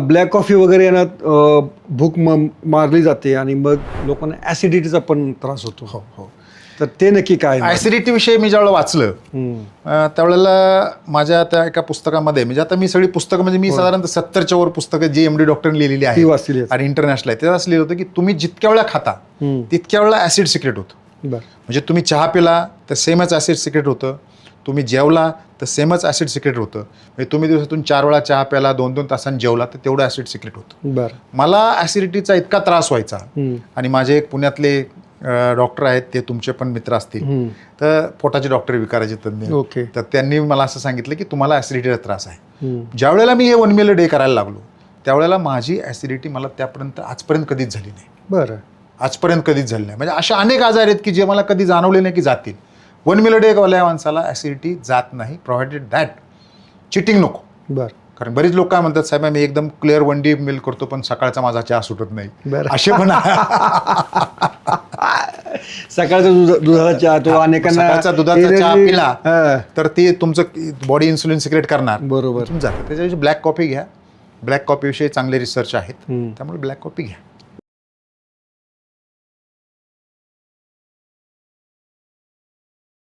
Black coffee वगैरे येण्यात भूक मारली जाते आणि मग लोकांना ॲसिडिटीचा पण त्रास होतो. हो हो. तर ते नक्की काय? ॲसिडिटी विषयी मी ज्यावेळेला वाचलं त्यावेळेला माझ्या त्या एका पुस्तकामध्ये, म्हणजे आता मी सगळी पुस्तकं, म्हणजे मी साधारणतः 70च्या वर पुस्तकं जी MD डॉक्टरने लिहिलेली ती आहे वाचली आणि इंटरनॅशनल आहे, ते असं लिहिलं होतं की तुम्ही जितक्या वेळा खाता तितक्या वेळा ॲसिड सिक्रेट होतं. बरं. म्हणजे तुम्ही चहा पिला तर सेमच ॲसिड सिक्रेट होतं, तुम्ही जेवला तर सेमच ॲसिड सिक्रेट होतं, म्हणजे तुम्ही दिवसातून 4 वेळा चहा प्याला, 2-2 तासांनी जेवला तर तेवढं ॲसिड सिक्रेट होतं. बरं. मला ॲसिडिटीचा इतका त्रास व्हायचा आणि माझे एक पुण्यातले डॉक्टर आहेत, ते तुमचे पण मित्र असतील, तर पोटाचे डॉक्टर, विकाराचे तज्ञ, ओके. तर त्यांनी मला असं सांगितलं की तुम्हाला ॲसिडिटीचा त्रास आहे. ज्यावेळेला मी हे 1 meal a day करायला लागलो त्यावेळेला माझी ॲसिडिटी मला त्यापर्यंत आजपर्यंत कधीच झाली नाही. बरं. आजपर्यंत कधीच झाली नाही. म्हणजे अशा अनेक आजार आहेत की जे मला कधी जाणवले नाही की जातील. 1 meal a day वाल्या माणसाला ॲसिडिटी जात नाही, प्रोव्हाइडेड दॅट चिटिंग नको. बरं. कारण बरीच लोक काय म्हणतात, साहेब मी एकदम क्लिअर 1 day meal करतो पण सकाळचा माझा चहा सुटत नाही, बरं. असे पण सकाळचा दुधाचा चहा, तो अनेकांना सकाळचा दुधाचा चहा energy- पिला तर ते तुमचं बॉडी इन्सुलिन सिक्रेट करणार, बरोबर. जातं. त्याच्याविषयी ब्लॅक कॉफी घ्या. ब्लॅक कॉफीविषयी चांगले रिसर्च आहेत, त्यामुळे ब्लॅक कॉफी घ्या.